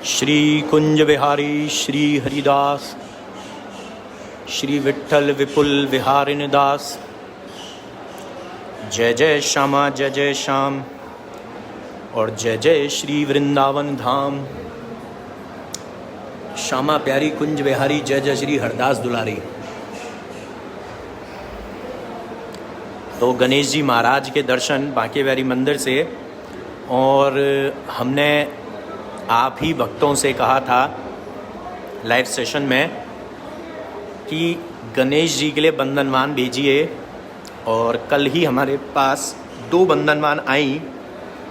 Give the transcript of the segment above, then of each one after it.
श्री कुंज विहारी श्री हरिदास, श्री विठ्ठल विपुल विहारिन दास। जय जय श्यामा जय जय श्याम और जय जय श्री वृंदावन धाम। श्यामा प्यारी कुंज विहारी, जय जय श्री हरदास दुलारी। तो गणेश जी महाराज के दर्शन बांके बिहारी मंदिर से, और हमने आप ही भक्तों से कहा था लाइव सेशन में कि गणेश जी के लिए बंधनवान भेजिए, और कल ही हमारे पास 2 बंधनवान आई,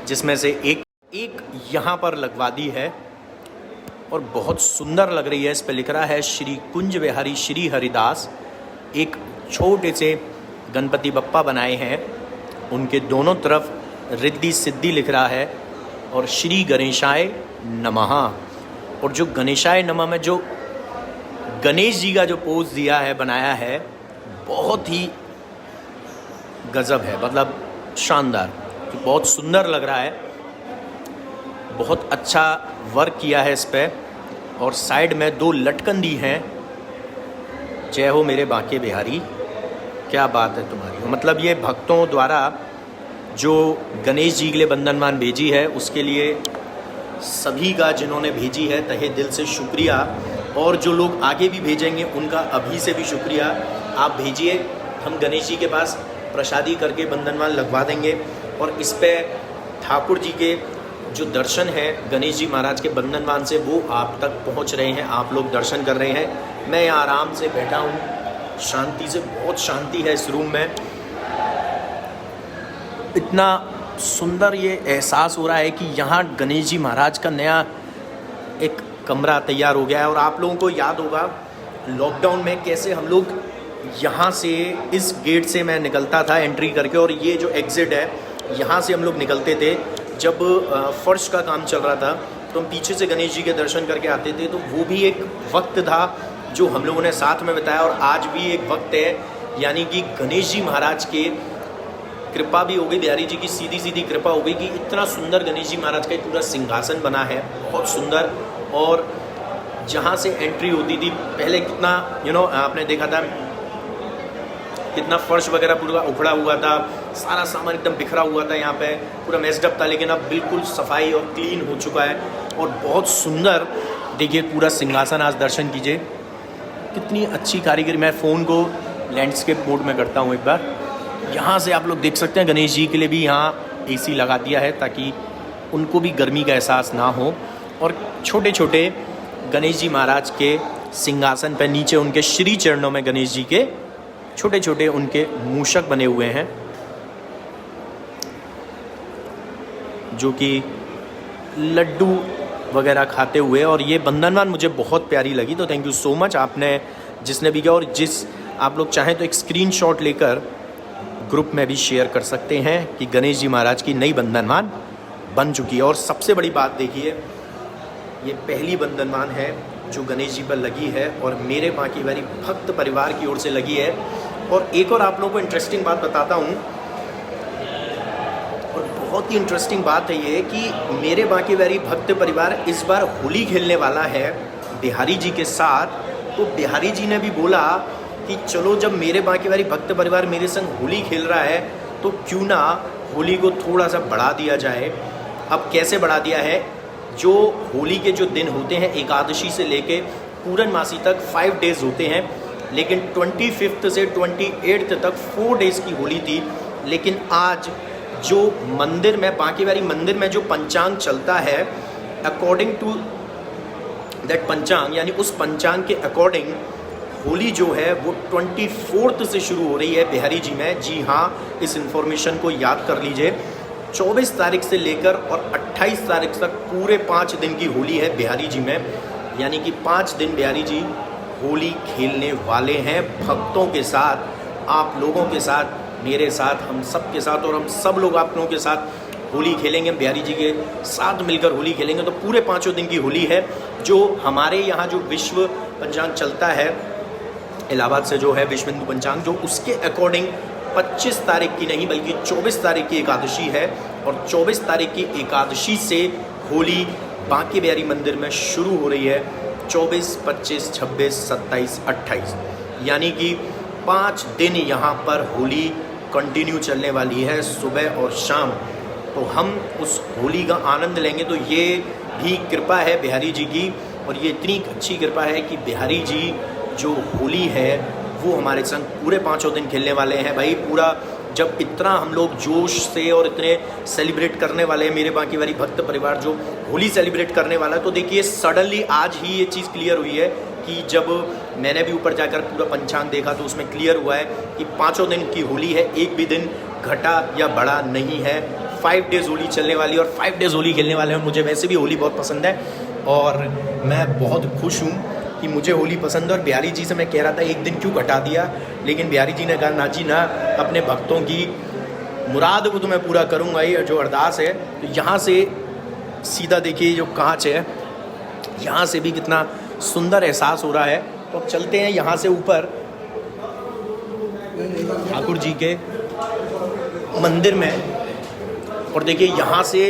जिसमें से एक यहाँ पर लगवा दी है और बहुत सुंदर लग रही है। इस पर लिख रहा है श्री कुंज विहारी श्री हरिदास। एक छोटे से गणपति बप्पा बनाए हैं, उनके दोनों तरफ रिद्धि सिद्धि लिख रहा है, और श्री गणेशाय नमः। और जो गणेशाय नमः में जो गणेश जी का जो पोज दिया है, बनाया है, बहुत ही गजब है, मतलब शानदार, तो बहुत सुंदर लग रहा है। बहुत अच्छा वर्क किया है इस पे, और साइड में 2 लटकन दी हैं। जय हो मेरे बांके बिहारी, क्या बात है तुम्हारी। मतलब ये भक्तों द्वारा जो गणेश जी के लिए बंधनवान भेजी है, उसके लिए सभी का जिन्होंने भेजी है तहे दिल से शुक्रिया, और जो लोग आगे भी भेजेंगे उनका अभी से भी शुक्रिया। आप भेजिए, हम गणेश जी के पास प्रसादी करके बंधनवान लगवा देंगे। और इस पे ठाकुर जी के जो दर्शन है गणेश जी महाराज के बंधनवान से, वो आप तक पहुंच रहे हैं, आप लोग दर्शन कर रहे हैं। मैं यहाँ आराम से बैठा हूँ, शांति से, बहुत शांति है इस रूम में। इतना सुंदर ये एहसास हो रहा है कि यहाँ गणेश जी महाराज का नया एक कमरा तैयार हो गया है। और आप लोगों को याद होगा लॉकडाउन में कैसे हम लोग यहाँ से, इस गेट से मैं निकलता था एंट्री करके, और ये जो एग्ज़िट है यहाँ से हम लोग निकलते थे। जब फर्श का काम चल रहा था तो हम पीछे से गणेश जी के दर्शन करके आते थे। तो वो भी एक वक्त था जो हम लोगों ने साथ में बिताया, और आज भी एक वक्त है, यानी कि गणेश जी महाराज के कृपा भी हो गई, बिहारी जी की सीधी सीधी कृपा हो गई कि इतना सुंदर गणेश जी महाराज का पूरा सिंहासन बना है, बहुत सुंदर। और जहाँ से एंट्री होती थी पहले कितना आपने देखा था कितना फर्श वगैरह पूरा उखड़ा हुआ था, सारा सामान एकदम बिखरा हुआ था, यहाँ पे पूरा मेस्डअप था। लेकिन अब बिल्कुल सफाई और क्लीन हो चुका है, और बहुत सुंदर। देखिए पूरा सिंहासन, आज दर्शन कीजिए, कितनी अच्छी कारीगरी। मैं फ़ोन को लैंडस्केप मोड में करता हूँ एक बार। यहाँ से आप लोग देख सकते हैं गणेश जी के लिए भी यहाँ एसी लगा दिया है, ताकि उनको भी गर्मी का एहसास ना हो। और छोटे छोटे गणेश जी महाराज के सिंहासन पर नीचे उनके श्री चरणों में गणेश जी के छोटे छोटे उनके मूषक बने हुए हैं, जो कि लड्डू वगैरह खाते हुए। और ये बंधनवान मुझे बहुत प्यारी लगी, तो थैंक यू सो मच आपने जिसने भी किया। और जिस आप लोग चाहें तो एक स्क्रीनशॉट लेकर ग्रुप में भी शेयर कर सकते हैं कि गणेश जी महाराज की नई बंधनवान बन चुकी है। और सबसे बड़ी बात देखिए, ये पहली बंधनवान है जो गणेश जी पर लगी है, और मेरे बांके बिहारी भक्त परिवार की ओर से लगी है। और एक और आप लोगों को इंटरेस्टिंग बात बताता हूँ, और बहुत ही इंटरेस्टिंग बात है ये कि मेरे बांके बिहारी भक्त परिवार इस बार होली खेलने वाला है बिहारी जी के साथ। तो बिहारी जी ने भी बोला कि चलो, जब मेरे बांके बिहारी भक्त परिवार मेरे संग होली खेल रहा है, तो क्यों ना होली को थोड़ा सा बढ़ा दिया जाए। अब कैसे बढ़ा दिया है, जो होली के जो दिन होते हैं एकादशी से लेके पूर्णमासी तक 5 डेज़ होते हैं, लेकिन 25 से 28 तक 4 डेज़ की होली थी। लेकिन आज जो मंदिर में, बांके बिहारी मंदिर में जो पंचांग चलता है, अकॉर्डिंग टू दैट पंचांग, यानी उस पंचांग के अकॉर्डिंग होली जो है वो 24 से शुरू हो रही है बिहारी जी में। जी हाँ, इस इन्फॉर्मेशन को याद कर लीजिए। 24 तारीख से लेकर और 28 तारीख तक पूरे 5 दिन की होली है बिहारी जी में, यानी कि 5 दिन बिहारी जी होली खेलने वाले हैं भक्तों के साथ, आप लोगों के साथ, मेरे साथ, हम सब के साथ। और हम सब लोग आप लोगों के साथ होली खेलेंगे, बिहारी जी के साथ मिलकर होली खेलेंगे। तो पूरे 5 दिन की होली है। जो हमारे यहाँ जो विश्व पंचांग चलता है इलाहाबाद से, जो है विश्व हिंदू पंचांग, जो उसके अकॉर्डिंग 25 तारीख की नहीं बल्कि 24 तारीख की एकादशी है, और 24 तारीख की एकादशी से होली बांके बिहारी मंदिर में शुरू हो रही है 24, 25, 26, 27, 28, यानी कि 5 दिन यहाँ पर होली कंटिन्यू चलने वाली है, सुबह और शाम। तो हम उस होली का आनंद लेंगे। तो ये भी कृपा है बिहारी जी की, और ये इतनी अच्छी कृपा है कि बिहारी जी जो होली है वो हमारे संग पूरे 5 दिन खेलने वाले हैं भाई। पूरा जब इतना हम लोग जोश से और इतने सेलिब्रेट करने वाले हैं, मेरे बांके बिहारी भक्त परिवार जो होली सेलिब्रेट करने वाला है, तो देखिए सडनली आज ही ये चीज़ क्लियर हुई है कि जब मैंने भी ऊपर जाकर पूरा पंचांग देखा तो उसमें क्लियर हुआ है कि 5 दिन की होली है, एक भी दिन घटा या बढ़ा नहीं है। 5 डेज़ होली चलने वाली है और 5 डेज़ होली खेलने वाले हैं। मुझे वैसे भी होली बहुत पसंद है और मैं बहुत खुश हूँ कि मुझे होली पसंद है। और बिहारी जी से मैं कह रहा था एक दिन क्यों घटा दिया, लेकिन बिहारी जी ने कहा ना जी ना, अपने भक्तों की मुराद को तो मैं पूरा करूँगा ही, जो अरदास है। तो यहाँ से सीधा देखिए जो कांच है, यहाँ से भी कितना सुंदर एहसास हो रहा है। तो अब चलते हैं यहाँ से ऊपर ठाकुर जी के मंदिर में, और देखिए यहाँ से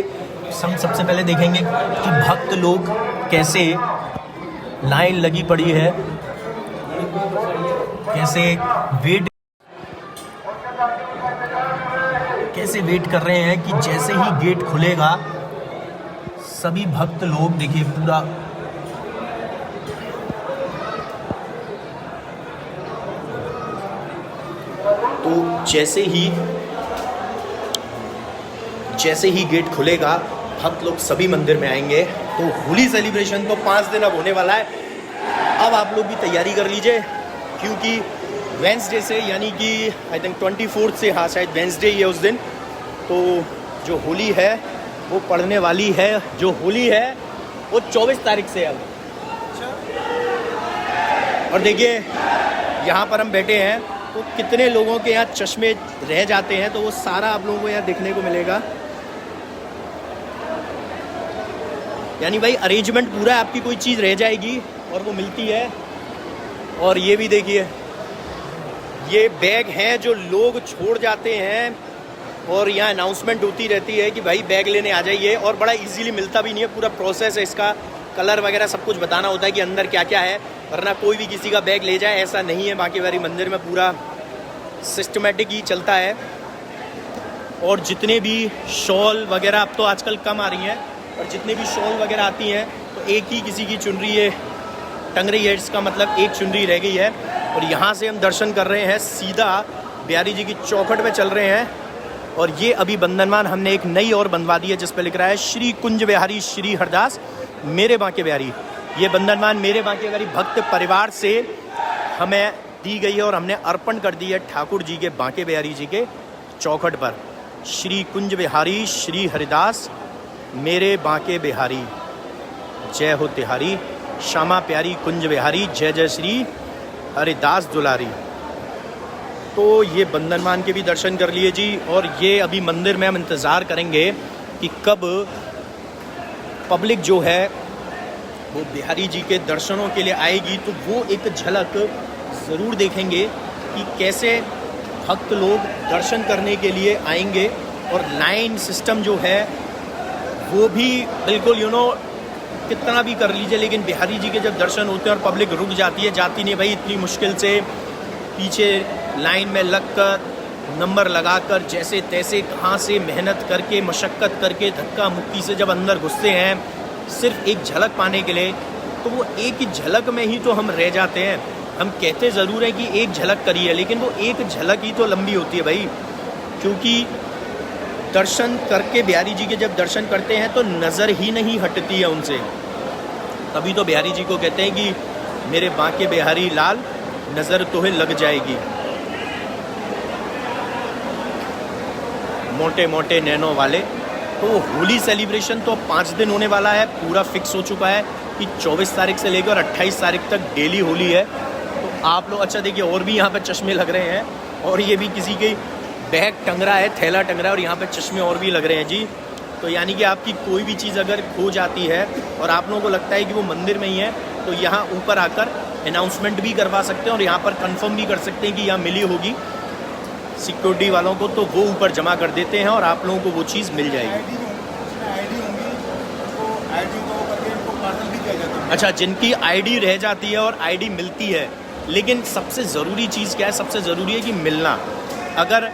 हम सबसे पहले देखेंगे कि भक्त लोग कैसे लाइन लगी पड़ी है, कैसे वेट कर रहे हैं कि जैसे ही गेट खुलेगा सभी भक्त लोग देखिए पूरा तो जैसे ही गेट खुलेगा भक्त लोग सभी मंदिर में आएंगे। तो होली सेलिब्रेशन तो 5 दिन अब होने वाला है। अब आप लोग भी तैयारी कर लीजिए, क्योंकि वेंसडे से, यानी कि आई थिंक 24 से, हाँ शायद वेंसडे ही है उस दिन, तो जो होली है वो पड़ने वाली है। जो होली है वो 24 तारीख से है अब। और देखिए यहाँ पर हम बैठे हैं तो कितने लोगों के यहाँ चश्मे रह जाते हैं, तो वो सारा आप लोगों को यहाँ देखने को मिलेगा। यानी भाई अरेंजमेंट पूरा है, आपकी कोई चीज़ रह जाएगी और वो मिलती है। और ये भी देखिए, ये बैग हैं जो लोग छोड़ जाते हैं और यहाँ अनाउंसमेंट होती रहती है कि भाई बैग लेने आ जाइए, और बड़ा इजीली मिलता भी नहीं है। पूरा प्रोसेस है इसका, कलर वगैरह सब कुछ बताना होता है कि अंदर क्या क्या है, वरना कोई भी किसी का बैग ले जाए ऐसा नहीं है। बांके बिहारी मंदिर में पूरा सिस्टमेटिक ही चलता है। और जितने भी शॉल वगैरह अब तो आजकल कम आ रही हैं, और जितने भी शॉल वगैरह आती हैं तो एक ही किसी की चुनरी है टंग रही है, इसका मतलब एक चुनरी रह गई है। और यहाँ से हम दर्शन कर रहे हैं, सीधा बिहारी जी की चौखट में चल रहे हैं। और ये अभी बंधनवान हमने एक नई और बनवा दी है जिस पर लिख रहा है श्री कुंज बिहारी श्री हरदास मेरे बांके बिहारी। ये बंधनवान मेरे बांके बिहारी भक्त परिवार से हमें दी गई है और हमने अर्पण कर दी है ठाकुर जी के बांके बिहारी जी के चौखट पर। श्री कुंज बिहारी श्री हरिदास मेरे बांके बिहारी, जय हो तिहारी, श्यामा प्यारी कुंज बिहारी, जय जय श्री हरिदास दुलारी। तो ये बंधनवान के भी दर्शन कर लिए जी। और ये अभी मंदिर में हम इंतज़ार करेंगे कि कब पब्लिक जो है वो बिहारी जी के दर्शनों के लिए आएगी, तो वो एक झलक ज़रूर देखेंगे कि कैसे भक्त लोग दर्शन करने के लिए आएंगे। और लाइन सिस्टम जो है वो भी बिल्कुल कितना भी कर लीजिए, लेकिन बिहारी जी के जब दर्शन होते हैं और पब्लिक रुक जाती है, जाती नहीं भाई, इतनी मुश्किल से पीछे लाइन में लगकर नंबर लगाकर जैसे तैसे कहाँ से मेहनत करके मशक्क़त करके धक्का मुक्की से जब अंदर घुसते हैं सिर्फ एक झलक पाने के लिए, तो वो एक ही झलक में ही तो हम रह जाते हैं। हम कहते ज़रूर हैं कि एक झलक करी है, लेकिन वो एक झलक ही तो लंबी होती है भाई, क्योंकि दर्शन करके बिहारी जी के जब दर्शन करते हैं तो नज़र ही नहीं हटती है उनसे। तभी तो बिहारी जी को कहते हैं कि मेरे बांके बिहारी लाल नज़र तोहे लग जाएगी। मोटे मोटे नैनों वाले। तो होली सेलिब्रेशन तो 5 दिन होने वाला है, पूरा फिक्स हो चुका है कि 24 तारीख से लेकर 28 तारीख तक डेली होली है। तो आप लोग अच्छा देखिए, और भी यहाँ पे चश्मे लग रहे हैं, और ये भी किसी के बैग टंग रहा है, थैला टंग रहा है, और यहाँ पे चश्मे और भी लग रहे हैं जी। तो यानी कि आपकी कोई भी चीज़ अगर खो जाती है और आप लोगों को लगता है कि वो मंदिर में ही है, तो यहाँ ऊपर आकर अनाउंसमेंट भी करवा सकते हैं और यहाँ पर कंफर्म भी कर सकते हैं कि यहाँ मिली होगी सिक्योरिटी वालों को, तो वो ऊपर जमा कर देते हैं और आप लोगों को वो चीज़ मिल जाएगी। आईडी को करके इनको पार्सल भी किया जाता है। अच्छा, जिनकी आईडी रह जाती है और आईडी मिलती है, लेकिन सबसे ज़रूरी चीज़ क्या है? सबसे ज़रूरी है कि मिलना। अगर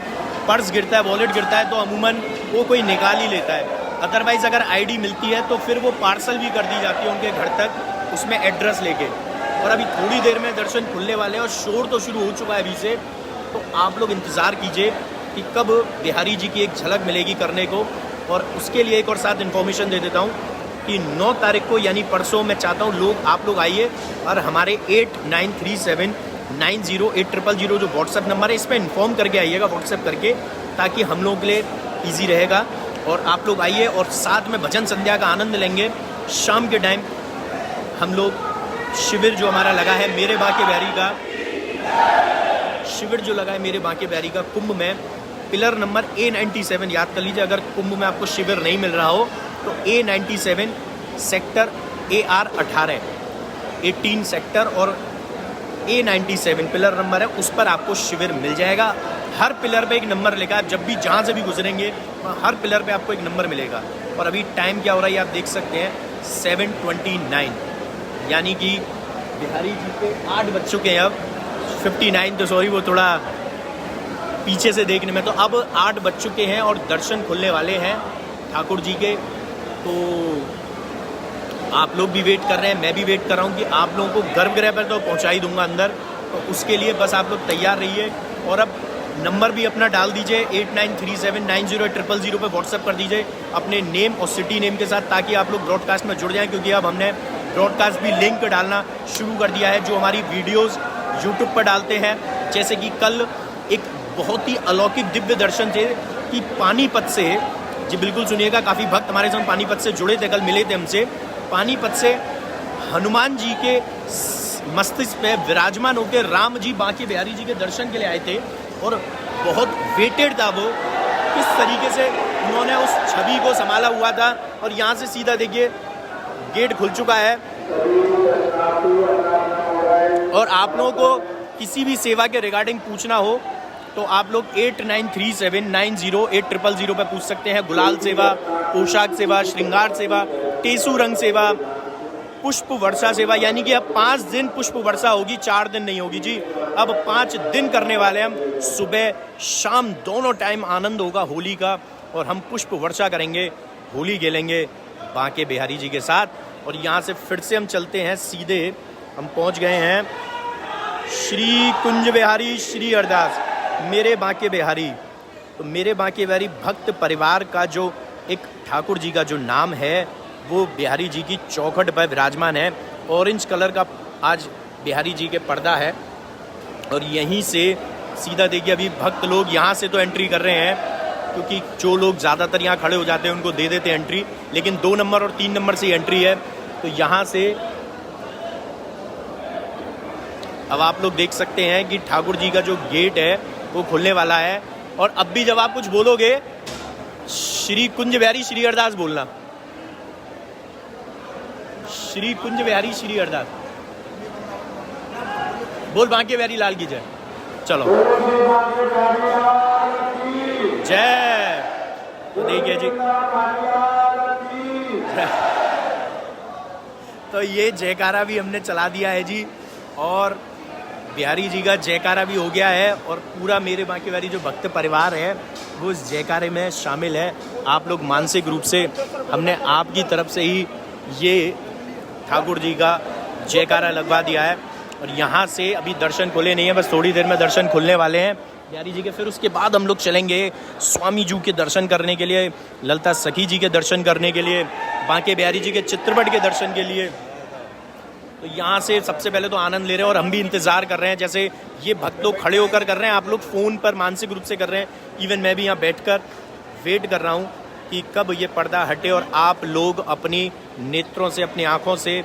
पर्स गिरता है, वॉलेट गिरता है, तो अमूमन वो कोई निकाल ही लेता है। अदरवाइज़ अगर आईडी मिलती है तो फिर वो पार्सल भी कर दी जाती है उनके घर तक, उसमें एड्रेस लेके। और अभी थोड़ी देर में दर्शन खुलने वाले हैं और शोर तो शुरू हो चुका है अभी से। तो आप लोग इंतज़ार कीजिए कि कब बिहारी जी की एक झलक मिलेगी करने को। और उसके लिए एक और साथ इन्फॉर्मेशन दे देता हूँ कि 9 तारीख को यानी परसों मैं चाहता हूँ आप लोग आइए और हमारे 8937908000 जो व्हाट्सएप नंबर है इस पर इन्फॉर्म करके आइएगा, व्हाट्सएप करके, ताकि हम लोगों के लिए ईजी रहेगा। और आप लोग आइए और साथ में भजन संध्या का आनंद लेंगे। शाम के टाइम हम लोग शिविर जो हमारा लगा है मेरे बांके बिहारी का, शिविर जो लगा है मेरे बांके बिहारी का कुंभ में, पिलर नंबर A97 याद कर लीजिए। अगर कुंभ में आपको शिविर नहीं मिल रहा हो तो A97 सेक्टर AR18 18 सेक्टर और A97 पिलर नंबर है, उस पर आपको शिविर मिल जाएगा। हर पिलर पे एक नंबर लिखा है, जब भी जहाँ से भी गुजरेंगे हर पिलर पे आपको एक नंबर मिलेगा। और अभी टाइम क्या हो रहा है आप देख सकते हैं, 7:29, यानी कि बिहारी जी के 8 बज चुके हैं अब। 59 तो सॉरी, वो थोड़ा पीछे से देखने में, तो अब 8 बज चुके हैं और दर्शन खुलने वाले हैं ठाकुर जी के। तो आप लोग भी वेट कर रहे हैं, मैं भी वेट कर रहा हूँ कि आप लोगों को गर्भगृह पर तो पहुँचा ही दूंगा अंदर। तो उसके लिए बस आप लोग तैयार रहिए। और अब नंबर भी अपना डाल दीजिए 8937908000 पे व्हाट्सएप कर दीजिए अपने नेम और सिटी नेम के साथ, ताकि आप लोग ब्रॉडकास्ट में जुड़ जाएं। क्योंकि अब हमने ब्रॉडकास्ट भी लिंक डालना शुरू कर दिया है, जो हमारी वीडियोस यूट्यूब पर डालते हैं। जैसे कि कल एक बहुत ही अलौकिक दिव्य दर्शन थे कि पानीपत से, जी बिल्कुल सुनिएगा, काफ़ी भक्त हमारे संग पानीपत से जुड़े थे, कल मिले थे हमसे। पानीपत से हनुमान जी के मस्तिष्क पे विराजमान होकर राम जी बांके बिहारी जी के दर्शन के लिए आए थे और बहुत वेटेड था वो, किस तरीके से उन्होंने उस छवि को संभाला हुआ था। और यहाँ से सीधा देखिए गेट खुल चुका है। और आप लोगों को किसी भी सेवा के रिगार्डिंग पूछना हो तो आप लोग 8937908000 पे पूछ सकते हैं। गुलाल सेवा, पोशाक सेवा, श्रृंगार सेवा, टेसू रंग सेवा, पुष्प वर्षा सेवा, यानी कि अब 5 दिन पुष्प वर्षा होगी, 4 दिन नहीं होगी जी। अब 5 दिन करने वाले हम, सुबह शाम दोनों टाइम आनंद होगा होली का। और हम पुष्प वर्षा करेंगे, होली खेलेंगे बांके बिहारी जी के साथ। और यहाँ से फिर से हम चलते हैं सीधे, हम पहुँच गए हैं श्री कुंज बिहारी श्री अरदास मेरे बांके बिहारी। तो मेरे बांके बिहारी भक्त परिवार का जो एक ठाकुर जी का जो नाम है वो बिहारी जी की चौखट पर विराजमान है। ऑरेंज कलर का आज बिहारी जी के पर्दा है। और यहीं से सीधा देखिए, अभी भक्त लोग यहाँ से तो एंट्री कर रहे हैं, क्योंकि जो लोग ज़्यादातर यहाँ खड़े हो जाते हैं उनको दे देते हैं एंट्री, लेकिन 2 नंबर और 3 नंबर से एंट्री है। तो यहाँ से अब आप लोग देख सकते हैं कि ठाकुर जी का जो गेट है वो खुलने वाला है। और अब भी जब आप कुछ बोलोगे, श्री कुंज बिहारी श्री अरदास बोलना, श्री कुंज बिहारी श्री अरदास बोल, बांके बिहारी लाल की जय। चलो जय। तो देखिए जी, तो ये जयकारा भी हमने चला दिया है जी, और बिहारी जी का जयकारा भी हो गया है। और पूरा मेरे बांके बिहारी जो भक्त परिवार है वो इस जयकारे में शामिल है। आप लोग मानसिक रूप से हमने आपकी तरफ से ही ये ठाकुर जी का जयकारा लगवा दिया है। और यहाँ से अभी दर्शन खुले नहीं है, बस थोड़ी देर में दर्शन खुलने वाले हैं बिहारी जी के। फिर उसके बाद हम लोग चलेंगे स्वामी जी के दर्शन करने के लिए, ललिता सखी जी के दर्शन करने के लिए, बांके बिहारी जी के चित्रपट के दर्शन के लिए। तो यहाँ से सबसे पहले तो आनंद ले रहे हैं और हम भी इंतज़ार कर रहे हैं, जैसे ये भक्त लोग खड़े होकर कर रहे हैं, आप लोग फ़ोन पर मानसिक रूप से कर रहे हैं। इवन मैं भी यहाँ बैठकर वेट कर रहा हूँ कि कब ये पर्दा हटे और आप लोग अपनी नेत्रों से, अपनी आँखों से,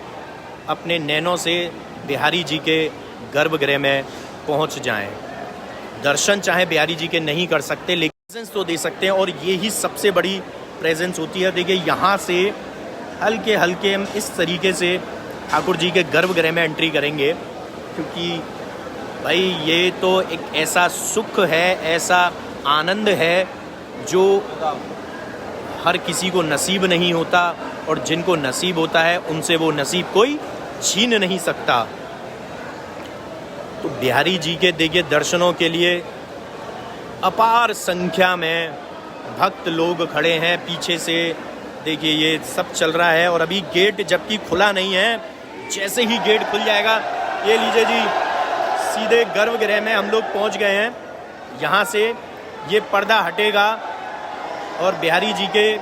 अपने नैनों से बिहारी जी के गर्भगृह में पहुँच जाएं। दर्शन चाहे बिहारी जी के नहीं कर सकते, लेकिन प्रेजेंस तो दे सकते हैं, और ये ही सबसे बड़ी प्रेजेंस होती है। देखिए यहाँ से हल्के हल्के हम इस तरीके से ठाकुर जी के गर्भगृह में एंट्री करेंगे, क्योंकि भाई ये तो एक ऐसा सुख है, ऐसा आनंद है जो हर किसी को नसीब नहीं होता, और जिनको नसीब होता है उनसे वो नसीब कोई छीन नहीं सकता। तो बिहारी जी के देखिए दर्शनों के लिए अपार संख्या में भक्त लोग खड़े हैं। पीछे से देखिए ये सब चल रहा है, और अभी गेट जबकि खुला नहीं है, जैसे ही गेट खुल जाएगा, ये लीजिए जी, सीधे गर्भगृह में हम लोग पहुंच गए हैं। यहाँ से ये पर्दा हटेगा, और बिहारी जी के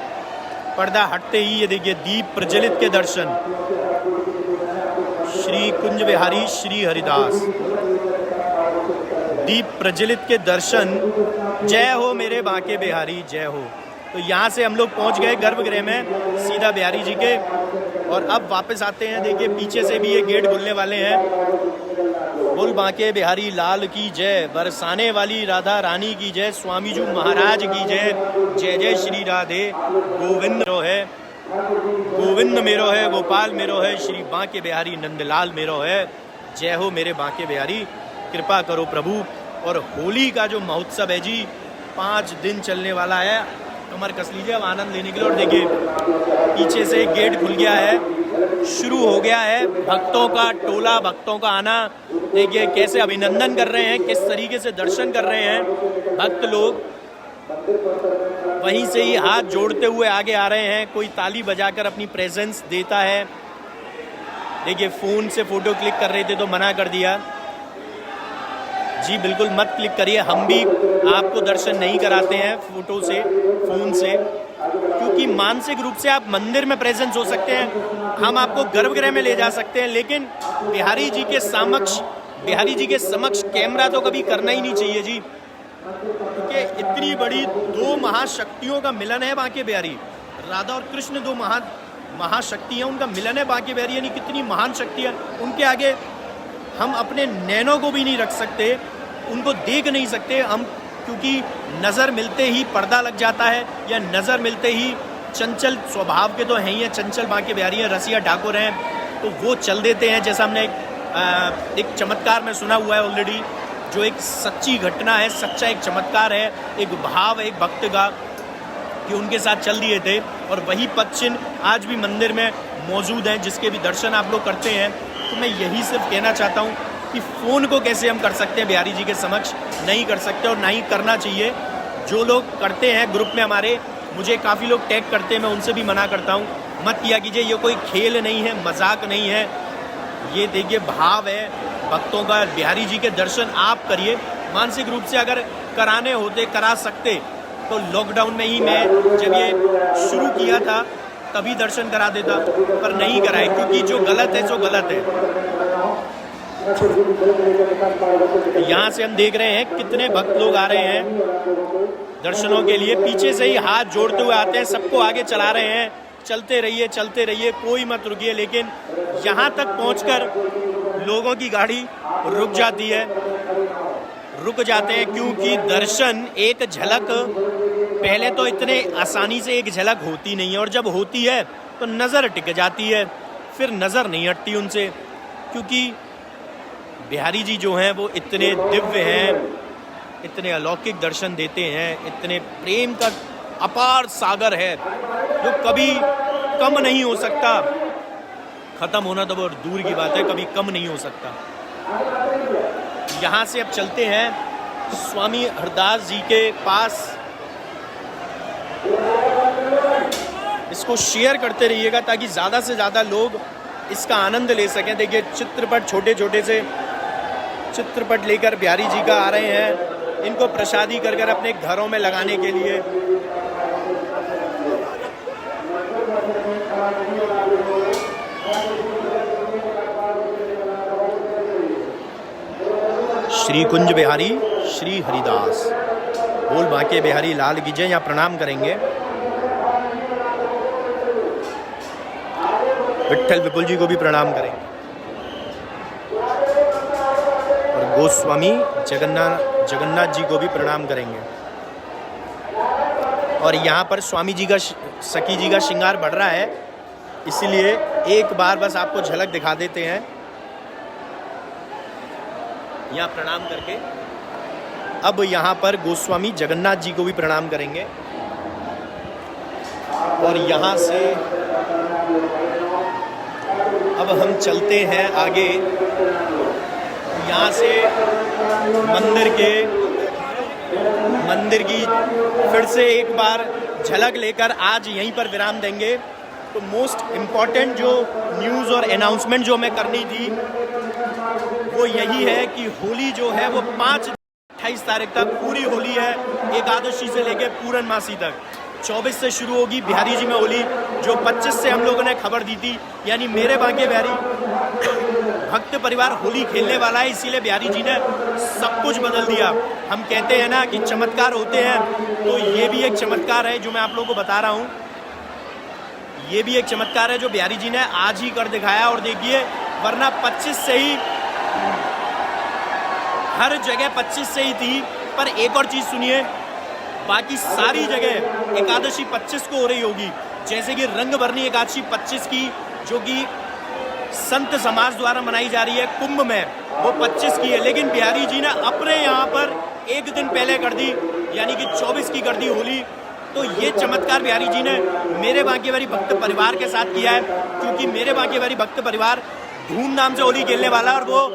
पर्दा हटते ही ये देखिए दीप प्रज्वलित के दर्शन। श्री कुंज बिहारी श्री हरिदास, दीप प्रज्वलित के दर्शन। जय हो मेरे बांके बिहारी, जय हो। तो यहाँ से हम लोग पहुँच गए गर्भगृह में सीधा बिहारी जी के, और अब वापस आते हैं। देखिए पीछे से भी ये गेट खुलने वाले हैं। बोल बांके बिहारी लाल की जय, बरसाने वाली राधा रानी की जय, स्वामी जी महाराज की जय। जय जय श्री राधे गोविंद मेरो है, गोविंद मेरो है, गोपाल मेरो है, श्री बांके बिहारी नंदलाल मेरो है। जय हो मेरे बांके बिहारी, कृपा करो प्रभु। और होली का जो महोत्सव है जी 5 दिन चलने वाला है। कमर कस लीजिए अब आनंद लेने के लिए। और देखिए पीछे से गेट खुल गया है, शुरू हो गया है भक्तों का टोला, भक्तों का आना। देखिए कैसे अभिनंदन कर रहे हैं, किस तरीके से दर्शन कर रहे हैं भक्त लोग। वहीं से ही हाथ जोड़ते हुए आगे आ रहे हैं, कोई ताली बजाकर अपनी प्रेजेंस देता है। देखिए फ़ोन से फ़ोटो क्लिक कर रहे थे तो मना कर दिया जी, बिल्कुल मत क्लिक करिए। हम भी आपको दर्शन नहीं कराते हैं फ़ोटो से, फ़ोन से, क्योंकि मानसिक रूप से आप मंदिर में प्रेजेंस हो सकते हैं, हम आपको गर्भगृह में ले जा सकते हैं, लेकिन बिहारी जी के समक्ष कैमरा तो कभी करना ही नहीं चाहिए जी। क्योंकि इतनी बड़ी 2 महाशक्तियों का मिलन है बांके बिहारी। राधा और कृष्ण 2 महाशक्ति हैं, उनका मिलन है बांके बिहारी, यानी कितनी महान शक्ति है। उनके आगे हम अपने नैनों को भी नहीं रख सकते, उनको देख नहीं सकते हम, क्योंकि नज़र मिलते ही पर्दा लग जाता है, या नज़र मिलते ही चंचल स्वभाव के तो हैं ही हैं, चंचल बांके बिहारी हैं, रसिया ठाकुर हैं, तो वो चल देते हैं। जैसा हमने एक चमत्कार में सुना हुआ है ऑलरेडी, जो एक सच्ची घटना है, सच्चा एक चमत्कार है, एक भाव है एक भक्त का, कि उनके साथ चल दिए थे। और वही पद चिन्ह आज भी मंदिर में मौजूद हैं, जिसके भी दर्शन आप लोग करते हैं। तो मैं यही सिर्फ कहना चाहता हूँ कि फ़ोन को कैसे हम कर सकते हैं बिहारी जी के समक्ष, नहीं कर सकते और ना ही करना चाहिए। जो लोग करते हैं ग्रुप में हमारे, मुझे काफ़ी लोग टैग करते हैं, मैं उनसे भी मना करता हूँ, मत किया कीजिए। ये कोई खेल नहीं है, मजाक नहीं है, ये देखिए भाव है भक्तों का। बिहारी जी के दर्शन आप करिए। मानसिक रूप से अगर कराने होते, करा सकते, तो लॉकडाउन में ही मैं जब ये शुरू किया था तभी दर्शन करा देता, पर नहीं कराए, क्योंकि जो गलत है सो गलत है। यहाँ से हम देख रहे हैं कितने भक्त लोग आ रहे हैं दर्शनों के लिए। पीछे से ही हाथ जोड़ते हुए आते हैं, सबको आगे चला रहे हैं। चलते रहिए, कोई मत रुकिए। लेकिन यहाँ तक पहुँचकर लोगों की गाड़ी रुक जाती है, रुक जाते हैं, क्योंकि दर्शन एक झलक, पहले तो इतने आसानी से एक झलक होती नहीं है, और जब होती है तो नज़र टिक जाती है, फिर नज़र नहीं हटती उनसे। क्योंकि बिहारी जी जो हैं वो इतने दिव्य हैं, इतने अलौकिक दर्शन देते हैं, इतने प्रेम का अपार सागर है जो कभी कम नहीं हो सकता। ख़त्म होना तो बहुत दूर की बात है, कभी कम नहीं हो सकता। यहाँ से अब चलते हैं स्वामी हरदास जी के पास। इसको शेयर करते रहिएगा ताकि ज़्यादा से ज़्यादा लोग इसका आनंद ले सकें। देखिए चित्रपट, छोटे छोटे से चित्रपट लेकर बिहारी जी का आ रहे हैं, इनको प्रसादी कर कर अपने घरों में लगाने के लिए। श्री कुंज बिहारी श्री हरिदास, बोल बांके बिहारी लाल की जय। यहाँ प्रणाम करेंगे विट्ठल विपुल जी को भी प्रणाम करेंगे, और गोस्वामी जगन्नाथ जी को भी प्रणाम करेंगे। और यहाँ पर स्वामी जी का, सखी जी का श्रृंगार बढ़ रहा है, इसलिए एक बार बस आपको झलक दिखा देते हैं यहाँ प्रणाम करके। अब यहाँ पर गोस्वामी जगन्नाथ जी को भी प्रणाम करेंगे। और यहाँ से अब हम चलते हैं आगे। यहाँ से मंदिर की फिर से एक बार झलक लेकर आज यहीं पर विराम देंगे। तो मोस्ट इम्पॉर्टेंट जो न्यूज़ और अनाउंसमेंट जो हमें करनी थी वो यही है कि होली जो है वो 28 तारीख तक पूरी होली है, एकादशी से लेकर पूर्णमासी तक। 24 से शुरू होगी बिहारी जी में होली, जो 25 से हम लोगों ने खबर दी थी। यानी मेरे बांके बिहारी भक्त परिवार होली खेलने वाला है, इसीलिए बिहारी जी ने सब कुछ बदल दिया। हम कहते हैं ना कि चमत्कार होते हैं, तो ये भी एक चमत्कार है जो मैं आप लोगों को बता रहा हूँ। ये भी एक चमत्कार है जो बिहारी जी ने आज ही कर दिखाया। और देखिए, वरना 25 से ही हर जगह 25 से ही थी। पर एक और चीज़ सुनिए, बाकी सारी जगह एकादशी 25 को हो रही होगी। जैसे कि रंगभरनी एकादशी 25 की, जो कि संत समाज द्वारा मनाई जा रही है कुंभ में, वो 25 की है। लेकिन बिहारी जी ने अपने यहाँ पर एक दिन पहले कर दी, यानी कि 24 की कर दी होली। तो ये चमत्कार बिहारी जी ने मेरे बांके बिहारी भक्त परिवार के साथ किया है, क्योंकि मेरे बांके बिहारी भक्त परिवार धूमधाम से होली खेलने वाला है। और वो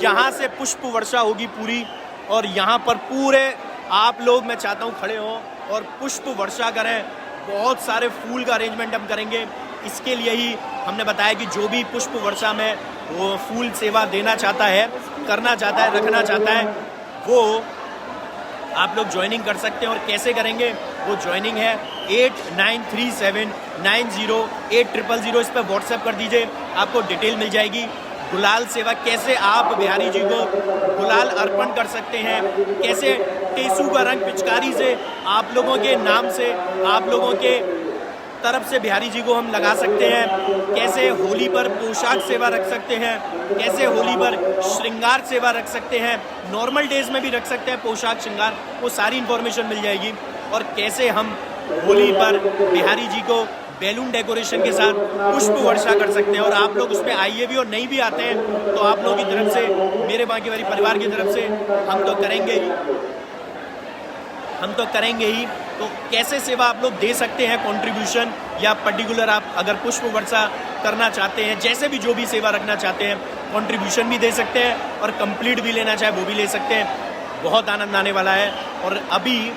यहाँ से पुष्प वर्षा होगी पूरी, और यहाँ पर पूरे आप लोग, मैं चाहता हूँ, खड़े हों और पुष्प वर्षा करें। बहुत सारे फूल का अरेंजमेंट हम करेंगे। इसके लिए ही हमने बताया कि जो भी पुष्प वर्षा में वो फूल सेवा देना चाहता है, करना चाहता है, रखना चाहता है, वो आप लोग ज्वाइनिंग कर सकते हैं। और कैसे करेंगे वो ज्वाइनिंग है 8937908000। इस पर व्हाट्सएप कर दीजिए, आपको डिटेल मिल जाएगी। गुलाल सेवा, कैसे आप बिहारी जी को गुलाल अर्पण कर सकते हैं, कैसे टेसू का रंग पिचकारी से आप लोगों के नाम से, आप लोगों के तरफ से बिहारी जी को हम लगा सकते हैं, कैसे होली पर पोशाक सेवा रख सकते हैं, कैसे होली पर श्रृंगार सेवा रख सकते हैं, नॉर्मल डेज में भी रख सकते हैं पोशाक श्रृंगार, वो सारी इन्फॉर्मेशन मिल जाएगी। और कैसे हम होली पर बिहारी जी को बैलून डेकोरेशन के साथ पुष्प वर्षा कर सकते हैं। और आप लोग उसमें आइए भी, और नहीं भी आते हैं तो आप लोगों की तरफ से, मेरे बांके बिहारी परिवार की तरफ से हम तो करेंगे ही। तो कैसे सेवा आप लोग दे सकते हैं, कंट्रीब्यूशन या पर्टिकुलर आप अगर पुष्प वर्षा करना चाहते हैं, जैसे भी जो भी सेवा रखना चाहते हैं, कंट्रीब्यूशन भी दे सकते हैं और कंप्लीट भी लेना चाहे वो भी ले सकते हैं। बहुत आनंद आने वाला है। और अभी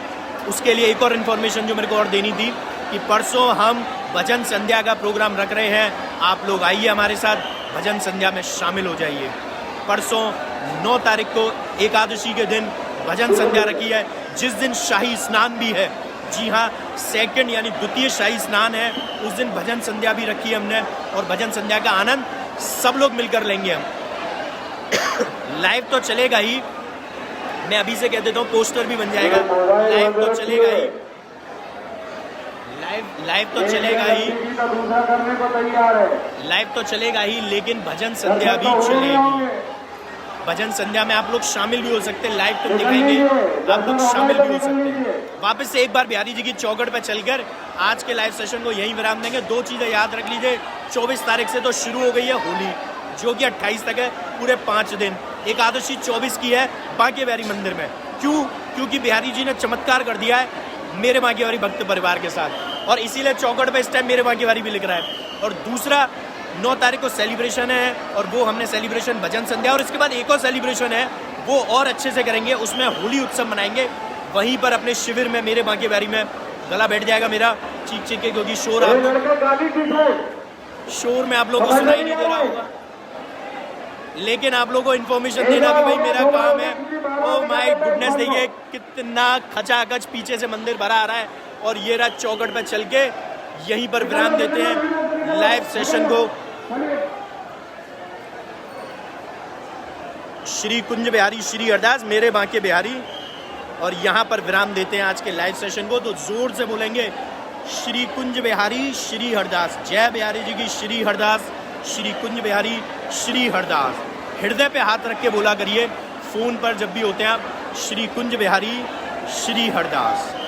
उसके लिए एक और इन्फॉर्मेशन जो मेरे को और देनी थी कि परसों हम भजन संध्या का प्रोग्राम रख रहे हैं। आप लोग आइए हमारे साथ, भजन संध्या में शामिल हो जाइए। परसों 9 तारीख को एकादशी के दिन भजन संध्या रखी है, जिस दिन शाही स्नान भी है। जी हाँ, सेकंड यानी द्वितीय शाही स्नान है, उस दिन भजन संध्या भी रखी है हमने। और भजन संध्या का आनंद सब लोग मिलकर लेंगे हम। लाइव तो चलेगा ही, मैं अभी से कह देता हूँ, पोस्टर भी बन जाएगा। लाइव तो चलेगा ही, लाइव तो चलेगा ही, लेकिन भजन संध्या भी चलेगी। भजन संध्या में आप लोग शामिल भी हो सकते हैं। लाइव तो दिखाएंगे, आप लोग शामिल भी हो सकते हैं। वापस से एक बार बिहारी जी की चौखट पर चलकर आज के लाइव सेशन को यहीं विराम देंगे। 2 चीज़ें याद रख लीजिए, 24 तारीख से तो शुरू हो गई है होली, जो कि 28 तक है, पूरे 5 दिन। एकादशी 24 की है बांके बिहारी मंदिर में। क्योंकि बिहारी जी ने चमत्कार कर दिया है मेरे बांके बिहारी भक्त परिवार के साथ, और इसीलिए चौखट पे इस टाइम मेरे बांके बिहारी भी लिख रहा है। और दूसरा, 9 तारीख को सेलिब्रेशन है, और वो हमने सेलिब्रेशन भजन संध्या, और इसके बाद एक और सेलिब्रेशन है, वो और अच्छे से करेंगे। उसमें होली उत्सव मनाएंगे वहीं पर अपने शिविर में, मेरे बांके बिहारी में। गला बैठ जाएगा मेरा चीख के, क्योंकि शोर में आप लोगों को सुनाई नहीं दे रहा होगा, लेकिन आप लोगों को इन्फॉर्मेशन देना भी भाई मेरा काम है। ओह माय गुडनेस, देखिए कितना खचाखच पीछे से मंदिर भरा आ रहा है। और ये रात चौखट पर चल के यहीं पर विराम देते हैं लाइव सेशन को। श्री कुंज बिहारी श्री हरदास, मेरे बांके बिहारी, और यहाँ पर विराम देते हैं आज के लाइव सेशन को। तो जोर से बोलेंगे, श्री कुंज बिहारी श्री हरदास। जय बिहारी जी की श्री हरदास, श्री कुंज बिहारी श्री हरदास। हृदय पे हाथ रख के बोला करिए, फ़ोन पर जब भी होते हैं आप, श्री कुंज बिहारी श्री हरदास।